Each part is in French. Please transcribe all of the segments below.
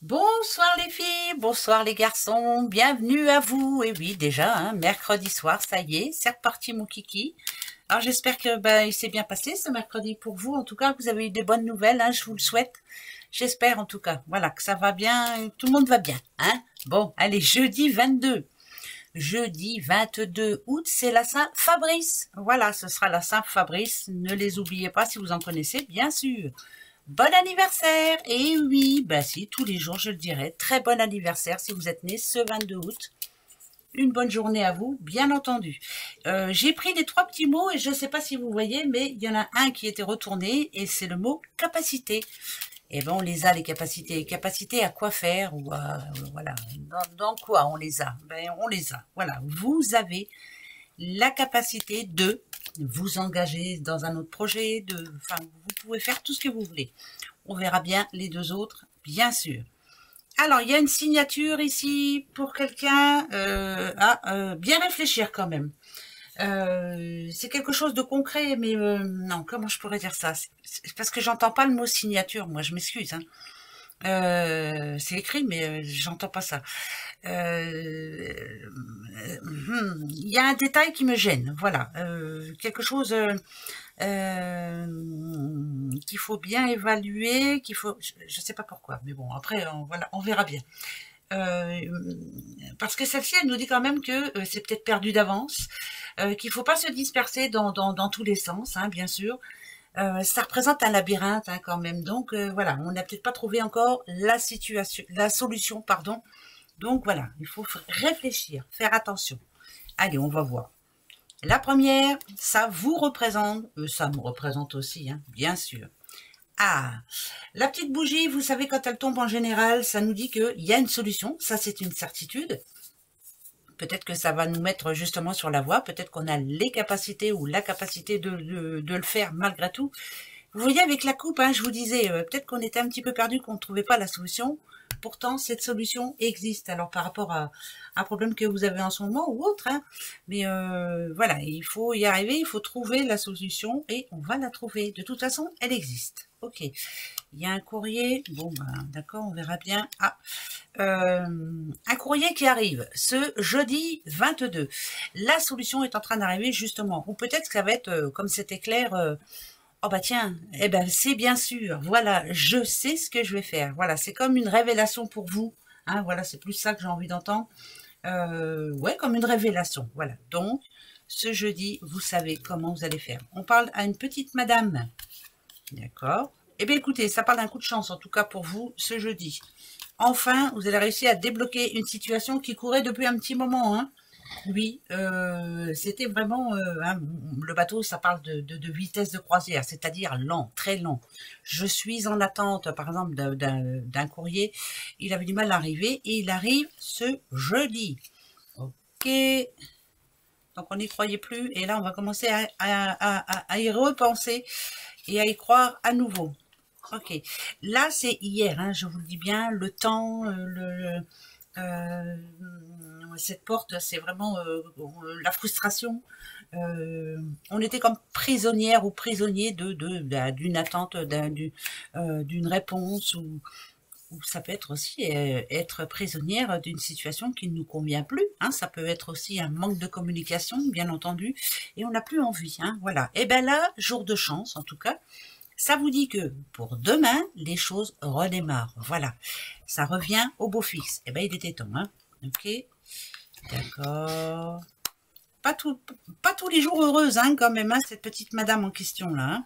Bonsoir les filles, bonsoir les garçons, bienvenue à vous. Et oui, déjà, mercredi soir, ça y est, c'est reparti mon kiki. Alors j'espère que il s'est bien passé ce mercredi pour vous. En tout cas, que vous avez eu des bonnes nouvelles, je vous le souhaite. J'espère en tout cas, voilà, que ça va bien, tout le monde va bien. Bon, allez, jeudi 22. Jeudi 22 août, c'est la Saint-Fabrice. Voilà, ce sera la Saint-Fabrice. Ne les oubliez pas si vous en connaissez, bien sûr. Bon anniversaire! Et oui, si, tous les jours je le dirai. Très bon anniversaire si vous êtes né ce 22 août. Une bonne journée à vous, bien entendu. J'ai pris les trois petits mots et je ne sais pas si vous voyez, mais il y en a un qui était retourné et c'est le mot capacité. Et on les a les capacités. Capacités à quoi faire ou voilà. Dans quoi on les a? On les a. Voilà. Vous avez la capacité de vous engager dans un autre projet, vous pouvez faire tout ce que vous voulez. On verra bien les deux autres, bien sûr. Alors, il y a une signature ici pour quelqu'un. Bien réfléchir quand même. C'est quelque chose de concret, mais non, comment je pourrais dire ça? C'est parce que j'entends pas le mot signature, moi, je m'excuse. C'est écrit, mais j'entends pas ça. Il y a un détail qui me gêne, voilà. Quelque chose qu'il faut bien évaluer, je sais pas pourquoi, mais bon, après, voilà, on verra bien. Parce que celle-ci, elle nous dit quand même que c'est peut-être perdu d'avance, qu'il faut pas se disperser dans tous les sens, bien sûr. Ça représente un labyrinthe quand même, donc voilà, on n'a peut-être pas trouvé encore la solution, pardon. Donc voilà, il faut réfléchir, faire attention. Allez, on va voir. La première, ça vous représente, ça me représente aussi, bien sûr. La petite bougie, vous savez, quand elle tombe en général, ça nous dit qu'il y a une solution, ça c'est une certitude. Peut-être que ça va nous mettre justement sur la voie, peut-être qu'on a les capacités ou la capacité de le faire malgré tout. Vous voyez avec la coupe, je vous disais, peut-être qu'on était un petit peu perdu, qu'on ne trouvait pas la solution. Pourtant, cette solution existe. Alors, par rapport à un problème que vous avez en ce moment ou autre, mais voilà, il faut y arriver, il faut trouver la solution et on va la trouver. De toute façon, elle existe. Ok. Il y a un courrier. Bon, d'accord, on verra bien. Un courrier qui arrive ce jeudi 22. La solution est en train d'arriver justement. Ou peut-être que ça va être comme cet éclair. Oh tiens, c'est bien sûr, voilà, je sais ce que je vais faire. Voilà, c'est comme une révélation pour vous. Voilà, c'est plus ça que j'ai envie d'entendre. Ouais, comme une révélation. Voilà. Donc, ce jeudi, vous savez comment vous allez faire. On parle à une petite madame. D'accord. Écoutez, ça parle d'un coup de chance, en tout cas pour vous, ce jeudi. Enfin, vous allez réussir à débloquer une situation qui courait depuis un petit moment, Oui, c'était vraiment le bateau, ça parle de vitesse de croisière, c'est-à-dire lent, très lent. Je suis en attente, par exemple, d'un courrier. Il avait du mal à arriver et il arrive ce jeudi. Ok. Donc on n'y croyait plus et là on va commencer à y repenser et à y croire à nouveau. Ok. Là c'est hier, je vous le dis bien, le temps, euh, cette porte, c'est vraiment la frustration. On était comme prisonnière ou prisonnier d'une attente, d'une réponse, ou ça peut être aussi être prisonnière d'une situation qui ne nous convient plus. Ça peut être aussi un manque de communication, bien entendu, et on n'a plus envie. Voilà. Et là, jour de chance, en tout cas, ça vous dit que pour demain, les choses redémarrent. Voilà. Ça revient au beau fixe. Il était temps. Ok. D'accord. Pas tous les jours heureuse, quand même, cette petite madame en question, là.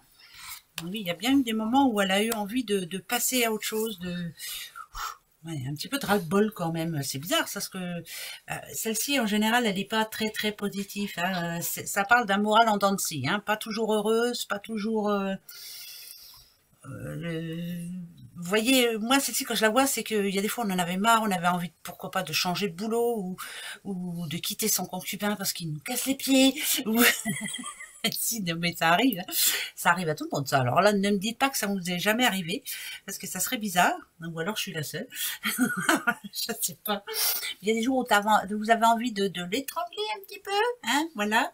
Oui, il y a bien eu des moments où elle a eu envie de passer à autre chose, ouais, un petit peu de ras-le-bol quand même. C'est bizarre, parce que celle-ci, en général, elle n'est pas très, très positive. Ça parle d'un moral en dents de scie, pas toujours heureuse, pas toujours... vous voyez, moi, celle-ci, quand je la vois, c'est qu'il y a des fois, on en avait marre, on avait envie, pourquoi pas, de changer de boulot ou de quitter son concubin parce qu'il nous casse les pieds. Si, non, mais ça arrive. Ça arrive à tout le monde, ça. Alors là, ne me dites pas que ça ne vous est jamais arrivé, parce que ça serait bizarre, ou alors je suis la seule. Je ne sais pas. Il y a des jours où vous avez envie de l'étrangler un petit peu, voilà.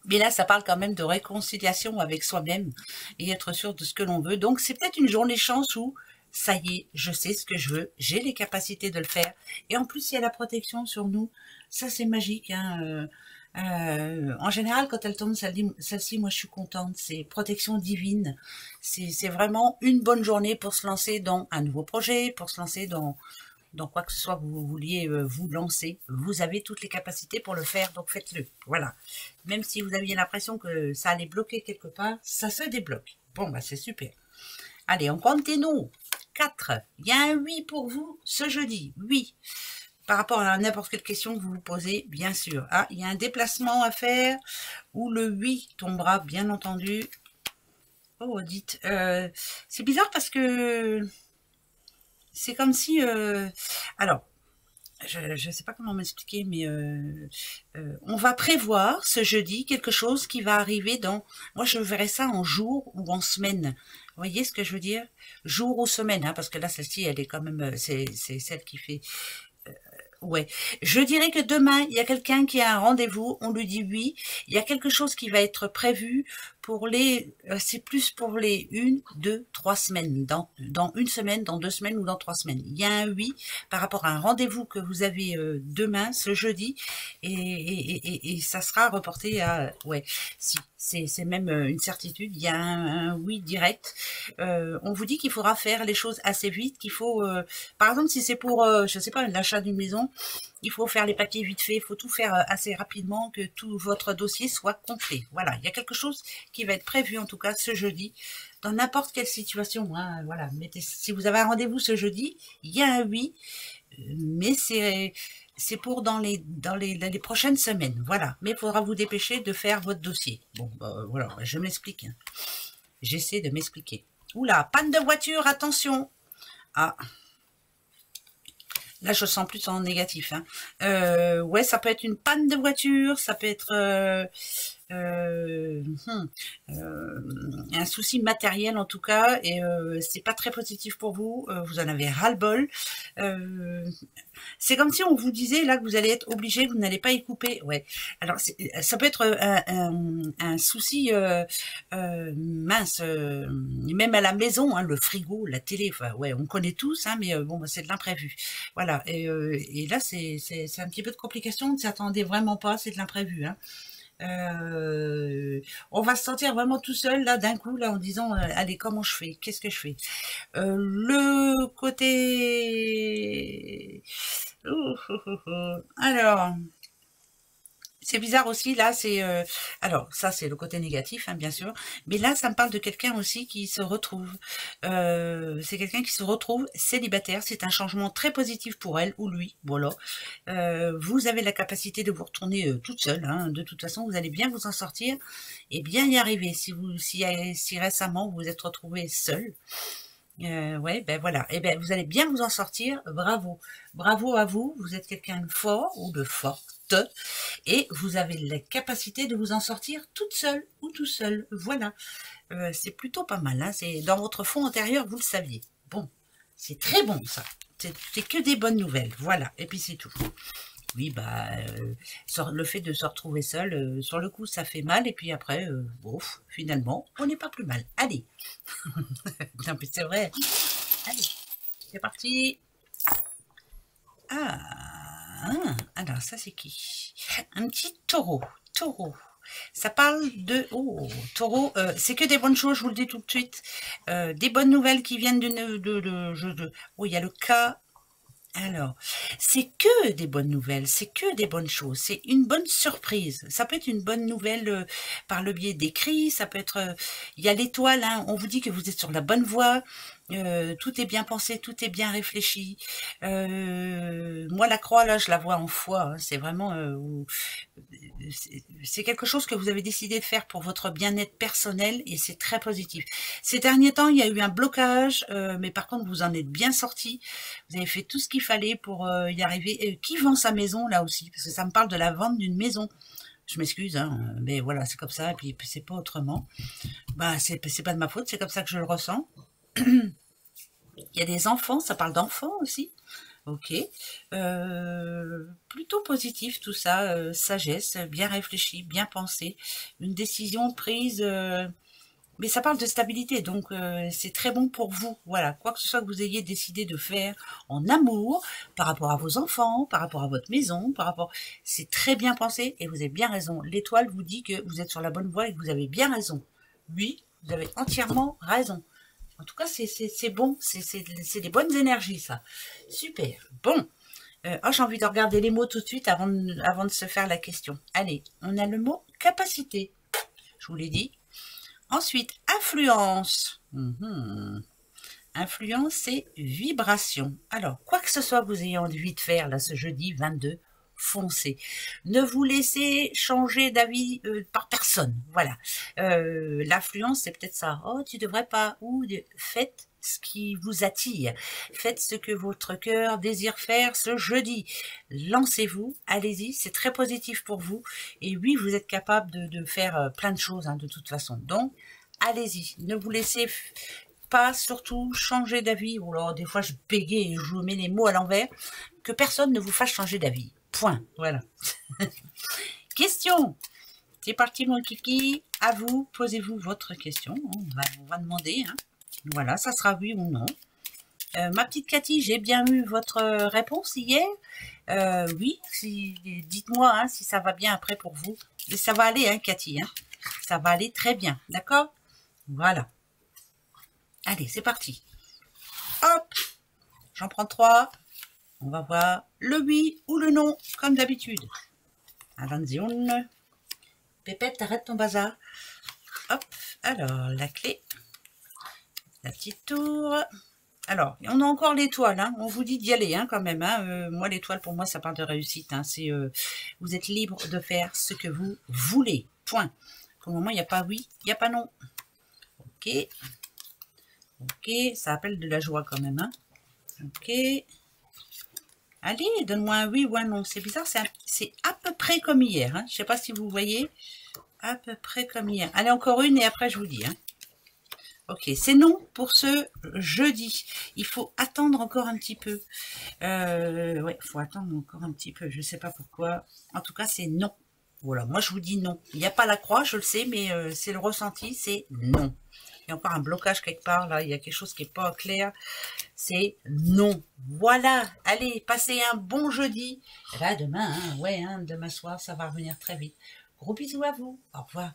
Mais là, ça parle quand même de réconciliation avec soi-même et être sûr de ce que l'on veut. Donc, c'est peut-être une journée chance où ça y est, je sais ce que je veux, j'ai les capacités de le faire. Et en plus, il y a la protection sur nous. Ça, c'est magique. Hein. En général, quand elle tombe, celle-ci, moi, je suis contente. C'est protection divine. C'est vraiment une bonne journée pour se lancer dans un nouveau projet, pour se lancer dans quoi que ce soit que vous vouliez vous lancer. Vous avez toutes les capacités pour le faire, donc faites-le. Voilà. Même si vous aviez l'impression que ça allait bloquer quelque part, ça se débloque. Bon, bah c'est super. Allez, on continue. 4. Il y a un oui pour vous ce jeudi. Oui. Par rapport à n'importe quelle question que vous vous posez, bien sûr. Ah, il y a un déplacement à faire où le oui tombera, bien entendu. Oh, dites. C'est bizarre parce que c'est comme si... alors, je ne sais pas comment m'expliquer, mais on va prévoir ce jeudi quelque chose qui va arriver dans... Moi, je verrais ça en jour ou en semaine. Vous voyez ce que je veux dire? Jour ou semaine, hein, parce que là, celle-ci, elle est quand même... c'est celle qui fait... Ouais, je dirais que demain, il y a quelqu'un qui a un rendez-vous, on lui dit oui, il y a quelque chose qui va être prévu pour les, c'est plus pour les 1, 2, 3 semaines, dans une semaine, dans 2 semaines ou dans 3 semaines. Il y a un oui par rapport à un rendez-vous que vous avez demain, ce jeudi, et ça sera reporté à, ouais, si, c'est même une certitude, il y a un oui direct. On vous dit qu'il faudra faire les choses assez vite, qu'il faut, par exemple, si c'est pour, je sais pas, l'achat d'une maison, il faut faire les papiers vite fait, il faut tout faire assez rapidement, que tout votre dossier soit complet. Voilà, il y a quelque chose qui va être prévu en tout cas ce jeudi, dans n'importe quelle situation. Hein, voilà, si vous avez un rendez-vous ce jeudi, il y a un oui, mais c'est pour dans les prochaines semaines. Voilà, mais il faudra vous dépêcher de faire votre dossier. Bon, voilà, je m'explique. Hein. J'essaie de m'expliquer. Oula, panne de voiture, attention. Ah, là, je sens plus en négatif. Hein. Ouais, ça peut être une panne de voiture, ça peut être un souci matériel en tout cas, et c'est pas très positif pour vous. Vous en avez ras-le-bol. C'est comme si on vous disait là que vous allez être obligé, vous n'allez pas y couper. Ouais. Alors ça peut être un souci mince, même à la maison, hein, le frigo, la télé. Enfin, ouais, on connaît tous, hein, mais bon, c'est de l'imprévu. Voilà. Et là, c'est un petit peu de complication. On ne s'y attendait vraiment pas. C'est de l'imprévu. Hein. On va se sentir vraiment tout seul là d'un coup là en disant allez, comment je fais, qu'est-ce que je fais. Le côté alors c'est bizarre aussi, là, c'est... alors, ça, c'est le côté négatif, hein, bien sûr. Mais là, ça me parle de quelqu'un aussi qui se retrouve. C'est quelqu'un qui se retrouve célibataire. C'est un changement très positif pour elle ou lui. Voilà. Vous avez la capacité de vous retourner toute seule. Hein. De toute façon, vous allez bien vous en sortir et bien y arriver. Si récemment, vous vous êtes retrouvé seul, ouais, ben voilà. Et ben, vous allez bien vous en sortir. Bravo. Bravo à vous. Vous êtes quelqu'un de fort ou de forte. Et vous avez la capacité de vous en sortir toute seule ou tout seul. Voilà. C'est plutôt pas mal. Hein. C'est dans votre fond intérieur, vous le saviez. Bon, c'est très bon ça. C'est que des bonnes nouvelles. Voilà. Et puis c'est tout. Oui, bah, le fait de se retrouver seul, sur le coup, ça fait mal. Et puis après, bon, finalement, on n'est pas plus mal. Allez. Non, mais c'est vrai. Allez, c'est parti. Alors ça c'est qui? Un petit taureau. Taureau. Ça parle de... Oh, taureau, c'est que des bonnes choses, je vous le dis tout de suite. Des bonnes nouvelles qui viennent Oh, il y a le cas... Alors, c'est que des bonnes nouvelles, c'est que des bonnes choses, c'est une bonne surprise. Ça peut être une bonne nouvelle par le biais d'écrits, ça peut être... il y a l'étoile, hein, on vous dit que vous êtes sur la bonne voie, tout est bien pensé, tout est bien réfléchi. Moi, la croix, là, je la vois en foi, hein, c'est vraiment... c'est quelque chose que vous avez décidé de faire pour votre bien-être personnel et c'est très positif. Ces derniers temps, il y a eu un blocage, mais par contre, vous en êtes bien sorti. Vous avez fait tout ce qu'il fallait pour y arriver. Et qui vend sa maison là aussi? Parce que ça me parle de la vente d'une maison. Je m'excuse, hein, mais voilà, c'est comme ça, et puis c'est pas autrement. Bah, c'est pas de ma faute, c'est comme ça que je le ressens. Il y a des enfants, ça parle d'enfants aussi. Ok. Plutôt positif tout ça, sagesse, bien réfléchi, bien pensé. Une décision prise Mais ça parle de stabilité, donc c'est très bon pour vous. Voilà, quoi que ce soit que vous ayez décidé de faire en amour, par rapport à vos enfants, par rapport à votre maison, par rapport... C'est très bien pensé et vous avez bien raison. L'étoile vous dit que vous êtes sur la bonne voie et que vous avez bien raison. Oui, vous avez entièrement raison. En tout cas, c'est bon, c'est des bonnes énergies, ça. Super. Bon. Oh, j'ai envie de regarder les mots tout de suite avant de se faire la question. Allez, on a le mot capacité. Je vous l'ai dit. Ensuite, influence. Influence, c'est vibration. Alors, quoi que ce soit que vous ayez envie de faire là ce jeudi 22, foncez. Ne vous laissez changer d'avis par personne. Voilà. L'influence, c'est peut-être ça. Oh, tu devrais pas. Ou faites ce qui vous attire. Faites ce que votre cœur désire faire ce jeudi. Lancez-vous, allez-y, c'est très positif pour vous. Et oui, vous êtes capable de faire plein de choses hein, de toute façon. Donc, allez-y, ne vous laissez pas surtout changer d'avis. Ou alors, des fois, je bégaye et je vous mets les mots à l'envers. Que personne ne vous fasse changer d'avis. Point. Voilà. Question. C'est parti, mon kiki. À vous, posez-vous votre question. On va demander. Hein. Voilà, ça sera oui ou non. Ma petite Cathy, j'ai bien eu votre réponse hier. Oui, dites-moi hein, si ça va bien après pour vous. Et ça va aller, hein, Cathy. Hein. Ça va aller très bien, d'accord? Voilà. Allez, c'est parti. Hop, j'en prends 3. On va voir le oui ou le non, comme d'habitude. Attention. Pépette, arrête ton bazar. Hop, alors, la clé. La petite tour. Alors, on a encore l'étoile. Hein. On vous dit d'y aller hein, quand même. Hein. Moi, l'étoile, pour moi, ça parle de réussite. Hein. C'est vous êtes libre de faire ce que vous voulez. Point. Pour le moment, il n'y a pas oui, il n'y a pas non. Ok. Ok, ça appelle de la joie quand même. Hein. Ok. Allez, donne-moi un oui ou un non. C'est bizarre, c'est à peu près comme hier. Hein. Je ne sais pas si vous voyez. À peu près comme hier. Allez, encore une et après, je vous dis. Hein. Ok, c'est non pour ce jeudi. Il faut attendre encore un petit peu. Ouais, il faut attendre encore un petit peu. Je ne sais pas pourquoi. En tout cas, c'est non. Voilà, moi je vous dis non. Il n'y a pas la croix, je le sais, mais c'est le ressenti, c'est non. Il y a encore un blocage quelque part, là. Il y a quelque chose qui n'est pas clair. C'est non. Voilà. Allez, passez un bon jeudi. Et là, demain, hein, ouais, hein, demain soir, ça va revenir très vite. Gros bisous à vous. Au revoir.